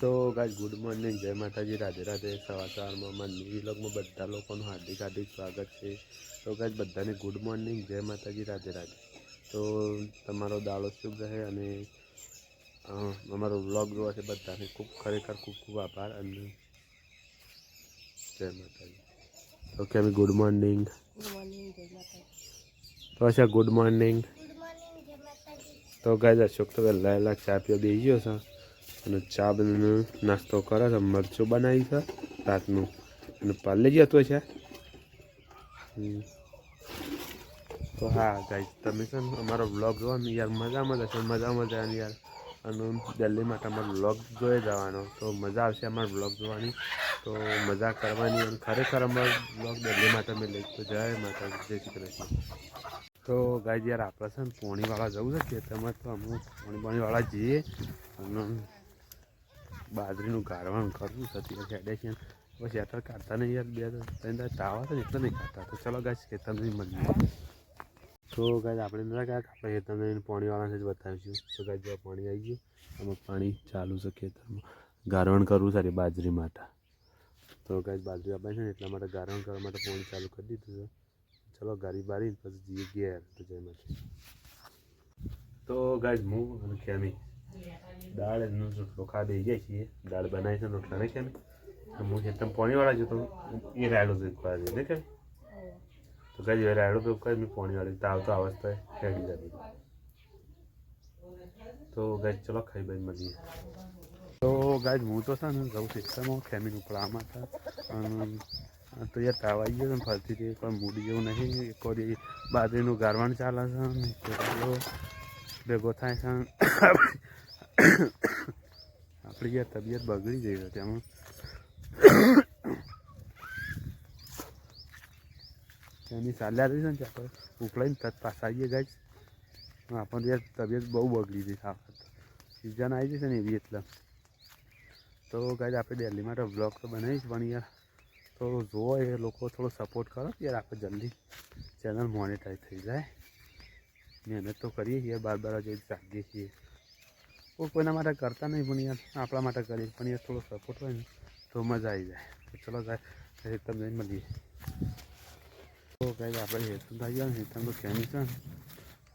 તો guys good morning, જય માતાજી, રાધે રાધે। સવારમાં મારી વ્લોગમાં બધા લોકોનું હાર્દિક હાર્દિક સ્વાગત છે। તો ગાઈસ બધાને ગુડ મોર્નિંગ, જય માતાજી, રાધે રાધે। તો તમારો દાડો શુભ રહે અને અમારો વ્લોગ જોવા છે બધાને ખરેખર ખૂબ ખૂબ આભાર અને જય માતાજી। તો કેમ ગુડ મોર્નિંગ, તો અચ્છા ગુડ મોર્નિંગ। તો ગાઈસ અશોક તો વહેલા ચા પીવા બેસી ગયો છે અને ચા બનીને નાસ્તો કરે છે, મરચું બનાવી છે રાતનું અને પાર્લેજી હતું છે। તો હા ગાઈસ તમે છે ને અમારો વ્લોગ જોવો ને યાર, મજામાં જ હશે, મજામાં જ યાર। અને દિલ્હી માટે અમારો વ્લોગ જોઈ જવાનો, તો મજા આવશે અમારો વ્લોગ જોવાની, તો મજા કરવાની અને ખરેખર અમારો વ્લોગ દિલ્હી માટે મેં લઈ તો જય માતાજી, જય શ્રી કૃષ્ણ। તો ગાઈસ યાર આપણે છે ને પોણીવાળા જવું છે ખેતરમાં, તો અમે પોણીવાળા જઈએ અને બાજરીનું ગારવાનું કરવું છે હેડે છે, બસ યાર કાઢતા નહીં યાર, 2-3 તાવ આવે ને એટલે નહીં કાઢતા। તો ચલો ગાઈસ ખેતરમાં મળીએ। તો ગાઈસ આપણે ના કાંઈક આપણે ખેતરમાં પાણીવાળાને જ બતાવીશું। તો ગાઈસ જો પાણી આવી ગયું, આમાં પાણી ચાલુ છે ખેતરમાં, ગારવણ કરવું છે બાજરી માટે। તો ગાઈસ બાજરી આપણે છે ને એટલા માટે ગારવણ કરવા માટે પાણી ચાલુ કરી દીધું છે। ચલો ગાડી બારી પછી જઈએ ઘેર, તો જય માતાજી। તો ગાઈસ હું અને ખેમી દાળનો રોટલો ખાવા બેસી જાય છીએ, દાળ બનાવી છે રોટલા નહીં કેમ હું એકદમ પાણીવાળા જતો એ રાયડો દુખવા દે ને કેમ, તો કઈ રાયડો તો કઈ મેં પાણીવાળી તાવ તો અવસ્થા હેડી જતી। તો ગાઈસ ચલો ખાઈ ભાઈ મળીએ। તો ગાઈસ હું તો છે ને જવું સિસ્ટમમાં ખેમીને ઉપડાવવામાં હતા અને તો યાર તાવ આવી ગયો ને ફરતી હતી, કોઈ મૂડી જેવું નહીં, કોઈ બાજરીનું ગારવાનું ચાલે છે ભેગો થાય છે આપણી યાર તબિયત બગડી ગઈ છે તેમાં એની ચાલ્યા રહી છે ને આપણે ઉકળાઈને તત પાછા આવીએ ગાઈસ, આપણને યાર તબિયત બહુ બગડી ગઈ છે આ વખત, સિઝન આવી જશે ને એવી એટલે। તો ગાઈસ આપણે દિલ્હી માટે બ્લોગ તો બનાવીશ પણ યાર તો જુઓ એ લોકો થોડો સપોર્ટ કરો યાર, આપણે જલ્દી ચેનલ મોનેટાઈઝ થઈ જાય। મહેનત તો કરીએ છીએ, 12 વાગે જાગીએ છીએ, કોઈના માટે કરતા નહીં પણ યાર આપણા માટે કરીએ, પણ યાર થોડો સપોર્ટ હોય ને તો મજા આવી જાય। તો ચલો ગાઈસ તમને મળીએ। તો ગાઈસ આપણે હેતુ થઈ ગયા ને હેતમ તો ખેમી છે ને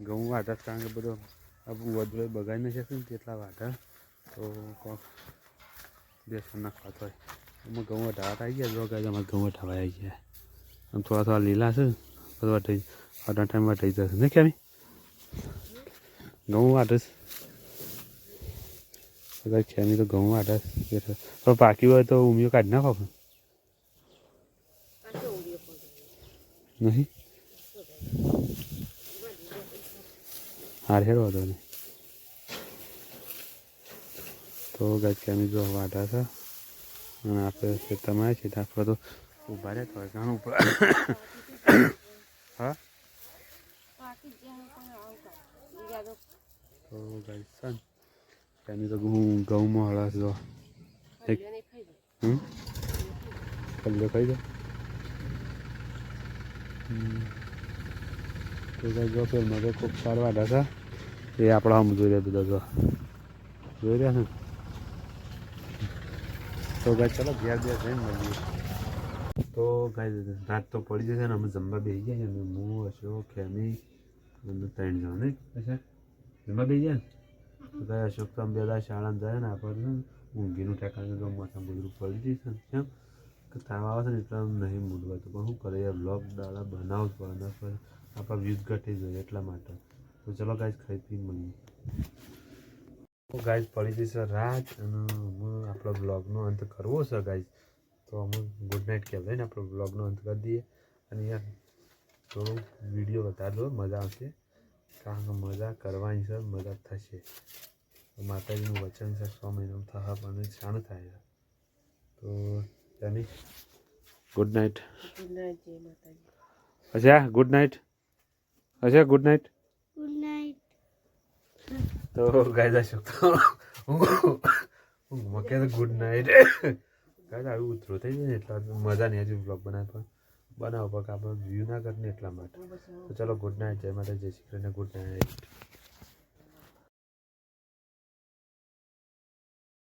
ઘઉં વાઢા, કારણ કે બધો વધુ બગાડી નથી શકતું ને તેટલા વાઢા, તો કોક બેસનના ખાતો હોય એમાં ઘઉં વઢાવા આવી ગયા। જો ગાઈસ અમારે ઘઉં વઢાવા આવી ગયા, આમ થોડા લીલા છે બધું વઢાઈ આટલા ટાઈમ વઢાઈ જશે ને ખેમી ઘઉં વાઢે છે ખેમી, તો ઘઉં વાઢે તો પાકી હોય તો ઉમિયો કાઢી નાખો નહીં, હાર હેડ વાંધો નહીં। તો ગાઈસ ખેમી જો વાઢા છે અને આપણે ખેતરમાં આવે છે તો આપણે તો ઊભા રહેતા હોય ઘણું ઉપર હા। તો ગાઈસ છે ને ખેમી તો ઘઉંમાં હળસ જો પલ્લે ખાઈ દો। તો ગાઈસ જો પેલમાં તો ખૂબ સારા વાઢા છે, એ આપણા આમ જોઈ રહ્યા બધા જો જોઈ રહ્યા ને। તો ગાઈસ ચલો ઘેર જઈને મળીએ। તો ગાઈસ રાત તો પડી જશે ને અમે જમવા બેસી ગયા છે, હું અશોક ખેમી અને 3 જણ નહીં અચ્છા જમવા બેસી ગયા ને। તો ગાઈસ અશોક તો અમે બધા શાળામાં જાય ને આપણને ઊંઘીનું ઠેકાણે તો માથા બધું પડી જશે ને કેમ કે તાવ આવે છે ને એટલે નહીં મૂડવા, તો પણ શું કરે યાર બ્લોગ દાડા બનાવવું જ પડે, પણ આપણા વ્યૂઝ ઘટી જાય એટલા માટે। તો ચલો ગાઈસ ખાઈ પી મળીએ। તો ગાઈસ પડી જશે રાત અને આપણો બ્લોગનો અંત કરવો છે ગાઈસ, તો અમે ગુડ નાઇટ કહેવાય ને આપણો બ્લોગનો અંત કરી દઈએ। અને યાર થોડું વિડીયો વધારે લો, મજા આવશે, કારણ કે મજા કરવાની છે, મજા થશે। તો માતાજીનું વચન છે 100 મહિનામાં થવા પણ શાણ થાય છે। તો ત્યાંની ગુડ નાઇટ, અચ્છા ગુડ નાઇટ, અચ્છા ગુડ નાઇટ, ગુડ નાઇટ। તો ગાઈસ અશોક તો ઊંઘમાં કહે તો ગુડ નાઇટ ગાઈસ આવી ઉતરો થઈ જાય ને એટલા મજા નહીં, હજુ બ્લોગ બનાવો પણ આપણે વ્યૂ ના કરે ને એટલા માટે। તો ચલો ગુડ નાઇટ, જય માતા, જય શ્રી કૃષ્ણ, ગુડ નાઇટ।